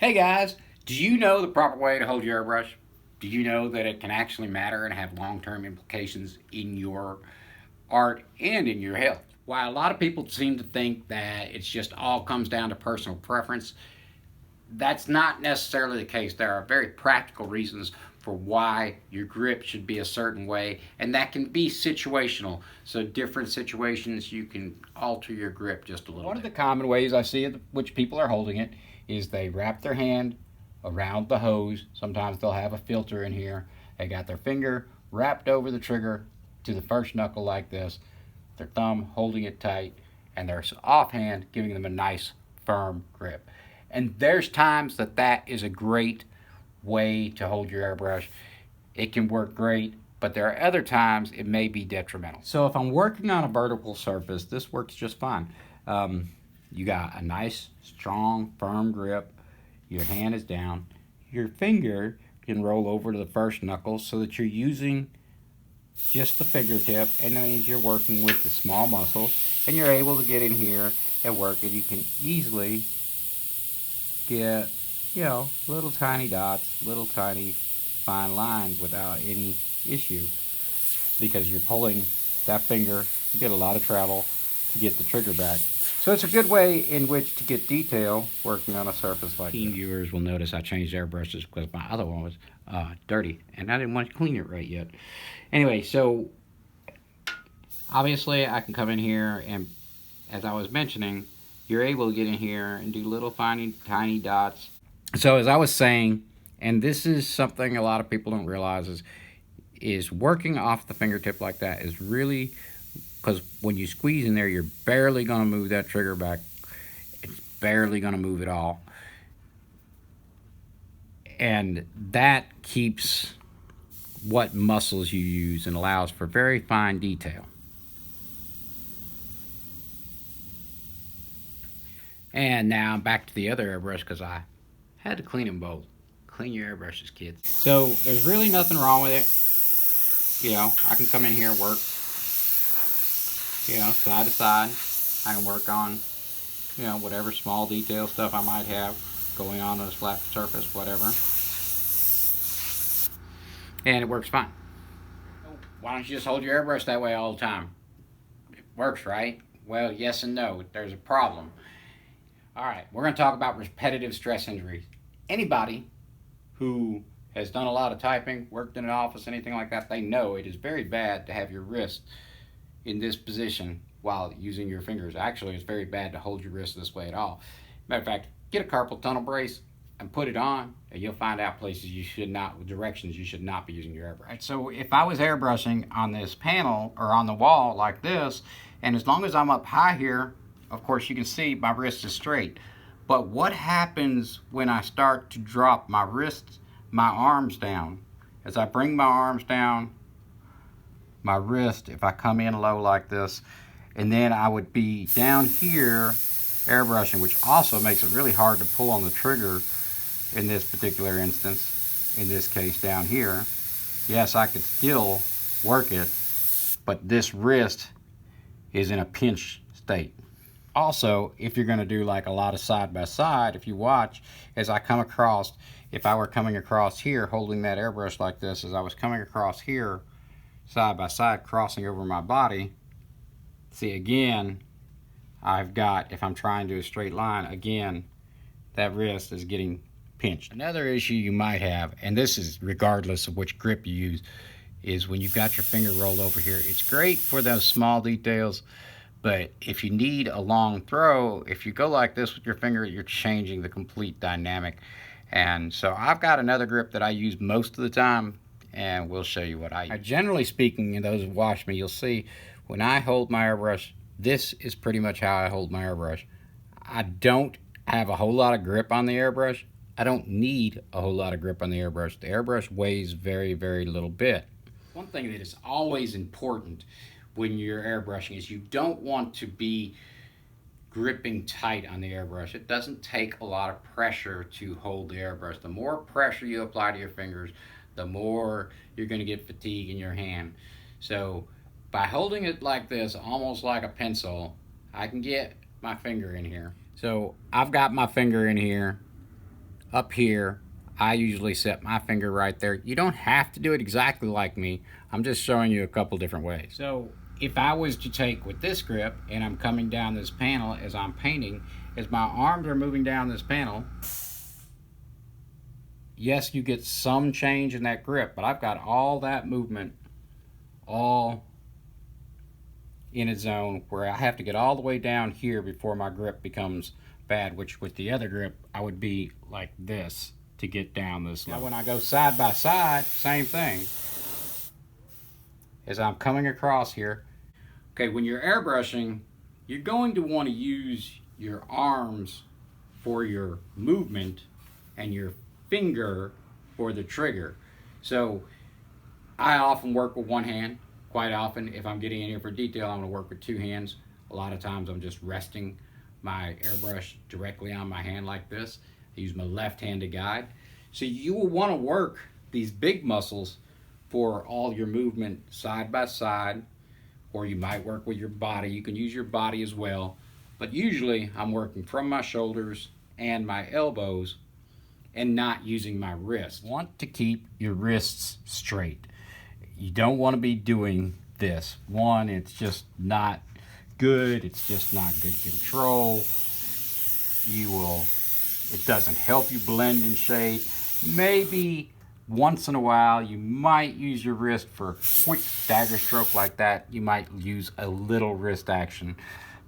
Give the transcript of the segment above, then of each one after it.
Hey guys, do you know the proper way to hold your airbrush? Do you know that it can actually matter and have long-term implications in your art and in your health? While a lot of people seem to think that it's just all comes down to personal preference, that's not necessarily the case. There are very practical reasons for why your grip should be a certain way, and that can be situational. So different situations you can alter your grip just a little bit. One of the common ways I see it, which people are holding it, is they wrap their hand around the hose. Sometimes they'll have a filter in here. They got their finger wrapped over the trigger to the first knuckle like this, their thumb holding it tight, and their offhand giving them a nice firm grip. And there's times that that is a great way to hold your airbrush. It can work great, but there are other times it may be detrimental. So if I'm working on a vertical surface, this works just fine. You got a nice, strong, firm grip. Your hand is down. Your finger can roll over to the first knuckle so that you're using just the fingertip, and that means you're working with the small muscles, and you're able to get in here and work, and you can easily get, little tiny dots, little tiny fine lines without any issue, because you're pulling that finger. You get a lot of travel to get the trigger back. So it's a good way in which to get detail working on a surface like this. Viewers will notice I changed airbrushes because my other one was dirty, and I didn't want to clean it right yet. Anyway, so obviously I can come in here, and as I was mentioning, you're able to get in here and do little tiny dots. So as I was saying, and this is something a lot of people don't realize, is working off the fingertip like that is really, because when you squeeze in there, you're barely going to move that trigger back. It's barely going to move at all. And that keeps what muscles you use and allows for very fine detail. And now I'm back to the other airbrush because I had to clean them both. Clean your airbrushes, kids. So there's really nothing wrong with it. I can come in here and work, side to side. I can work on, whatever small detail stuff I might have going on this flat surface, whatever. And it works fine. Why don't you just hold your airbrush that way all the time? It works, right? Well, yes and no. There's a problem. All right, we're going to talk about repetitive stress injuries. Anybody who has done a lot of typing, worked in an office, anything like that, they know it is very bad to have your wrist in this position while using your fingers. Actually, it's very bad to hold your wrist this way at all. Matter of fact, get a carpal tunnel brace and put it on, and you'll find out places you should not, directions you should not be using your airbrush. Right, so if I was airbrushing on this panel or on the wall like this, and as long as I'm up high here, of course you can see my wrist is straight. But what happens when I start to drop my wrists, my arms down? As I bring my arms down, my wrist, if I come in low like this, and then I would be down here airbrushing, which also makes it really hard to pull on the trigger in this particular instance, in this case down here. Yes, I could still work it, but this wrist is in a pinch state. Also, if you're going to do like a lot of side by side, if you watch, as I come across, if I were coming across here holding that airbrush like this, as I was coming across here side by side, crossing over my body, see again, I've got, if I'm trying to do a straight line, again, that wrist is getting pinched. Another issue you might have, and this is regardless of which grip you use, is when you've got your finger rolled over here. It's great for those small details, but if you need a long throw, if you go like this with your finger, you're changing the complete dynamic. And so I've got another grip that I use most of the time, and we'll show you what I use. Generally speaking, and those who watch me, you'll see when I hold my airbrush, this is pretty much how I hold my airbrush. I don't have a whole lot of grip on the airbrush. I don't need a whole lot of grip on the airbrush. The airbrush weighs very, very little bit. One thing that is always important when you're airbrushing is you don't want to be gripping tight on the airbrush. It doesn't take a lot of pressure to hold the airbrush. The more pressure you apply to your fingers, the more you're going to get fatigue in your hand. So by holding it like this, almost like a pencil, I can get my finger in here. So I've got my finger in here up here, I usually set my finger right there. You don't have to do it exactly like me. I'm just showing you a couple different ways. So if I was to take with this grip and I'm coming down this panel as I'm painting, as my arms are moving down this panel, yes, you get some change in that grip, but I've got all that movement all in a zone where I have to get all the way down here before my grip becomes bad, which with the other grip I would be like this to get down this low. Now when I go side by side, same thing. As I'm coming across here, okay, when you're airbrushing, you're going to want to use your arms for your movement and your finger for the trigger. So I often work with one hand. Quite often, if I'm getting in here for detail, I'm going to work with two hands. A lot of times I'm just resting my airbrush directly on my hand like this. I use my left hand to guide. So you will want to work these big muscles for all your movement side by side, or you might work with your body. You can use your body as well, but usually I'm working from my shoulders and my elbows and not using my wrists. You want to keep your wrists straight. You don't want to be doing this. One, it's just not good. It's just not good control. It doesn't help you blend in shade. Maybe once in a while you might use your wrist for a quick dagger stroke like that. You might use a little wrist action,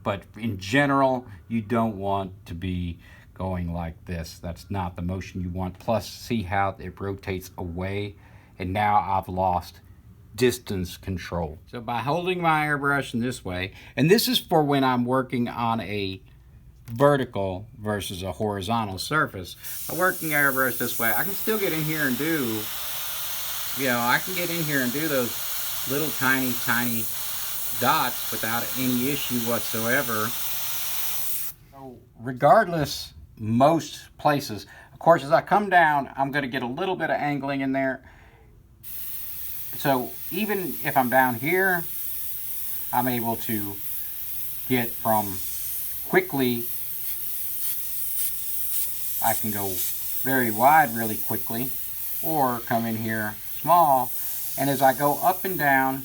but in general you don't want to be going like this. That's not the motion you want. Plus, see how it rotates away, and now I've lost distance control. So by holding my airbrush in this way, and this is for when I'm working on a vertical versus a horizontal surface. By working airbrush this way, I can still get in here and do, I can get in here and do those little tiny dots without any issue whatsoever. So regardless, most places, of course, as I come down, I'm going to get a little bit of angling in there. So even if I'm down here, I'm able to get from quickly, I can go very wide really quickly, or come in here small, and as I go up and down,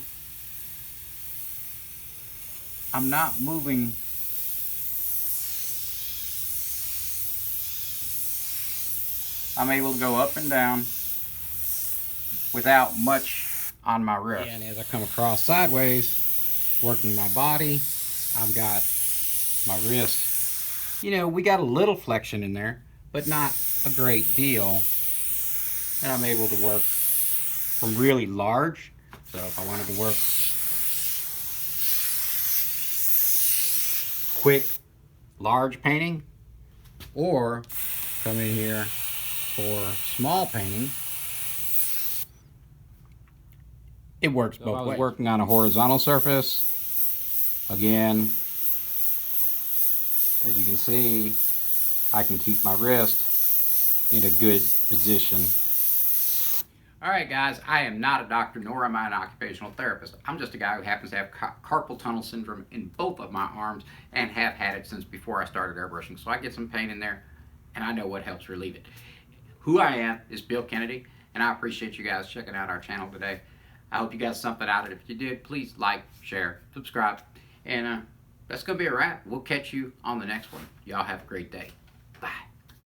I'm not moving. I'm able to go up and down without much on my wrist. And as I come across sideways, working my body, I've got my wrist. We got a little flexion in there, but not a great deal. And I'm able to work from really large. So if I wanted to work quick, large painting, or come in here for small painting, it works both ways. I was working on a horizontal surface. Again, as you can see, I can keep my wrist in a good position. Alright guys, I am not a doctor, nor am I an occupational therapist. I'm just a guy who happens to have carpal tunnel syndrome in both of my arms and have had it since before I started airbrushing. So I get some pain in there and I know what helps relieve it. Who I am is Bill Kennedy, and I appreciate you guys checking out our channel today. I hope you got something out of it. If you did, please like, share, subscribe, and that's going to be a wrap. We'll catch you on the next one. Y'all have a great day.